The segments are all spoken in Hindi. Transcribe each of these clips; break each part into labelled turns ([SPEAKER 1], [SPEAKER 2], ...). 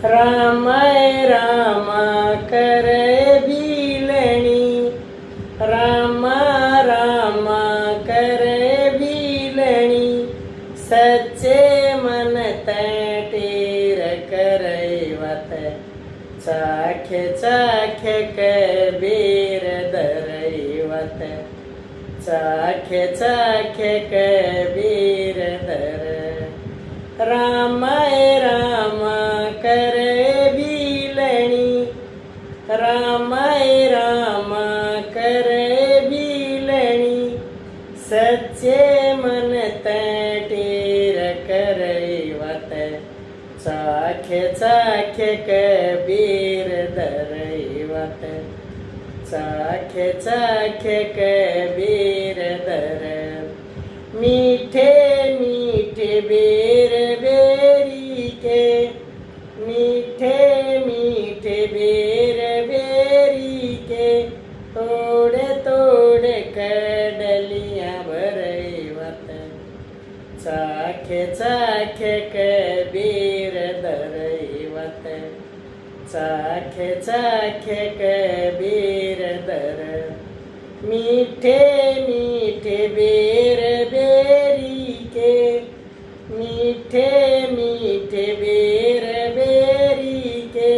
[SPEAKER 1] रामाय रामा करे बीलणी, रामा रामा करे बीलणी, सच्चे मन तेर करैवत, चाखे चाखे कबीर दरैवत, चाखे चाखे कबीर दर। रामाय रामा करे बीलणी, रामाय रामा करे बीलणी, सच्चे मन तेर करैवत, चाखे चाखे कबीर दरैवत, चाखे चाखे कबीर दर। मीठे मीठे बेर बेरी के, मीठे मीठे बेर बेरी के, तोड़े तोड़े कडलियाँ भरैवत, चाखे चाखे कबीर दरैवत, चाखे चाखे कबीर दर। मीठे मीठे बेर बेरी के, मीठे मीठे बेर बेरी के,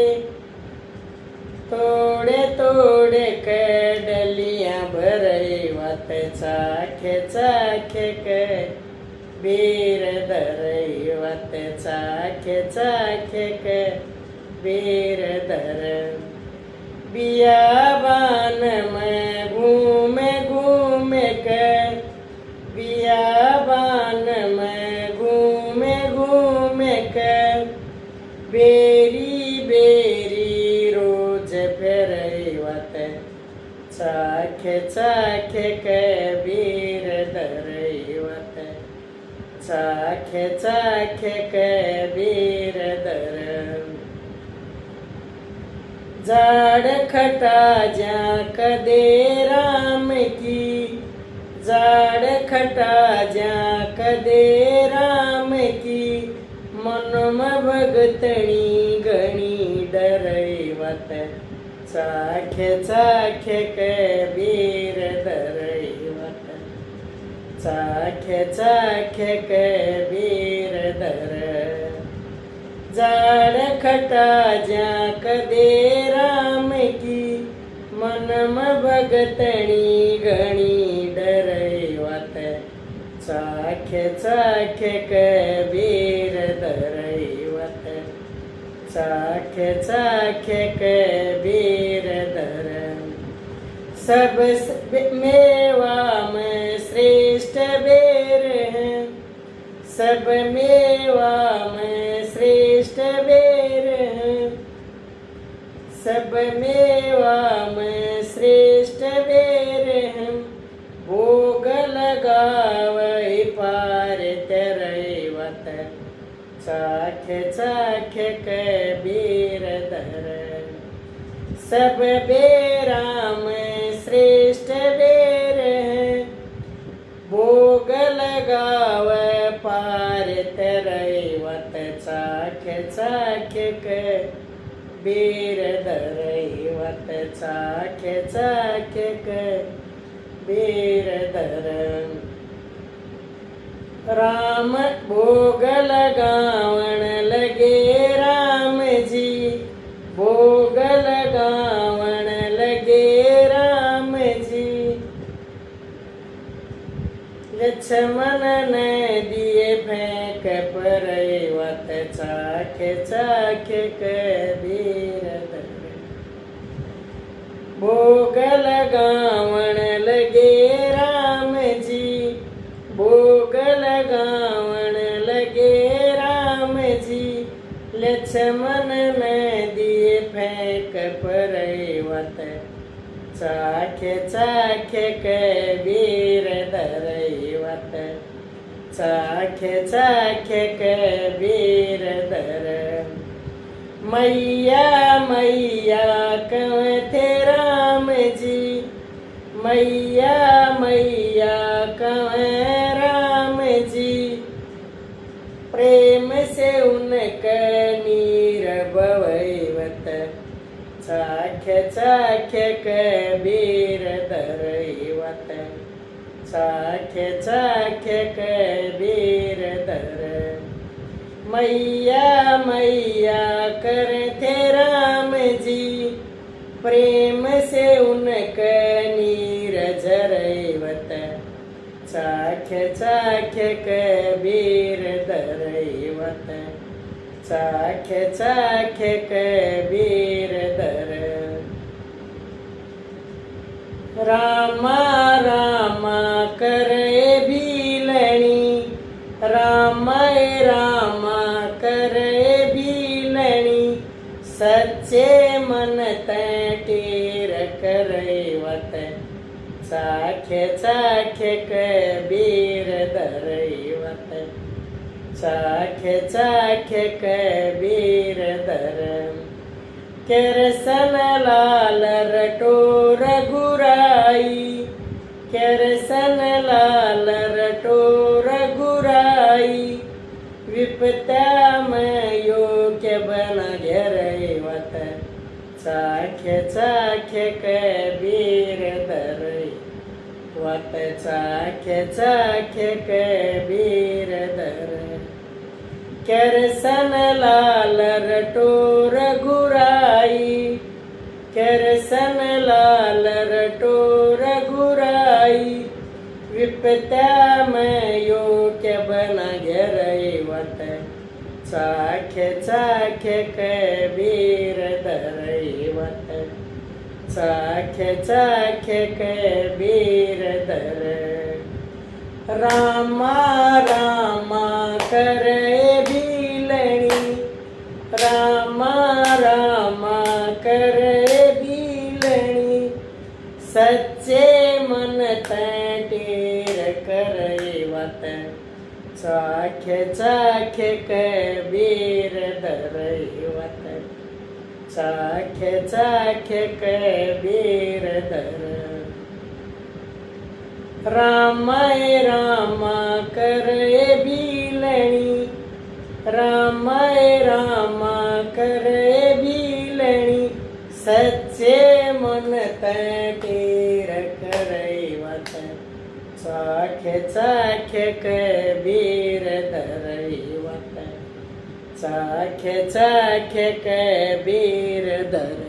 [SPEAKER 1] तोड़े तोड़े कडलियाँ भरैवत, चाखे चाखे कबीर दरैवत, चाखे चाखे कबीर दर। बियाबान में घूमे घूमे कर, बियाबान में घूमे घूमे कर, बेरी बेरी रोज फेरैवत, चाखे चाखे कबीर दरैवत, चाखे चाखे कबीर दर। जाड़ खटा जा कदे राम की, जाड़ खटा जा कदे राम की, मन भगतणी गणी डरैवत, चाखे चाखे कबीर दरैवत, चाखे चाखे कबीर दर। जाड़ खटा जा कदे राम की, मन भगतणी गणी डरैवत, चाखे चाखे कबीर दरैवत, चाखे चाखे कबीर दर। सब मेवा में श्रेष्ठ बेर है, सब मेवा में श्रेष्ठ बेर है, सब मेवा में श्रेष्ठ बेर है, भोग लगावै पार तरैवत, चाखे चाखे कबीर दर। सब बेरा में श्रेष्ठ बेर है, भोग लगावै पार तरैवत, चाखे चाखे कबीर दरैवत, चाखे चाखे कबीर दर। राम भोग लगावण लगे राम जी, भोग लगावण लगे राम जी, लक्ष्मण ने दिए फेंक परैवत, चाखे चाखे कबीर दर। भोग लगावण लगे राम जी, भोग लगावण लगे राम जी, लक्ष्मण ने दिए फेंक परैवत, चाखे चाखे कबीर दरैवत, चाखे चाखे कबीर दर। मैया मैया कहते राम जी, मैया मैया कहे राम जी, प्रेम से उनका नीर भव चाख्य चाख्य कबीर दरवत, चाख्य चाख्य कबीर दर। मैया मैया करते राम जी, प्रेम से उनका नीरज रैवत, चाख्य चाख्य कबीर दरवत, चाख्य चाख्य कबीर दर। रामा रामा करे भीलणी, रामाय रामा करे भीलणी, सच्चे मन टेर करवत, चाख्य चाख्य कबीर दरवत, चाख्य चाख्य कबीर दर। केरसन लाल रटो रघुराई, केरसन लाल रटो रघुराई, विपत्या में योग्य बन घेरवत, चाख्य चाख्य कबीर दरवत, चाख्य चाख्य कबीर दर। केरसन लाल रटो रघुराई, केरसन लाल रटो रघुराई, विपत्या में योग्य बन घेरवत, चाख्य चाख्य कबीर दरवत, चाख्य चाख्य कबीर दर। रामा रामा करे भीलणी, रामा रामा करे भीलणी, सच्चे मन टेर करवत, चाख्य चाख्य कबीर दरवत, चाख्य चाख्य कबीर दर। रामाय रामा करे भीलणी, रामाय रामा करे भीलणी, सच्चे मन टेर करवत, चाख्य चाख्य कबीर दरवत, चाख्य चाख्य कबीर दर।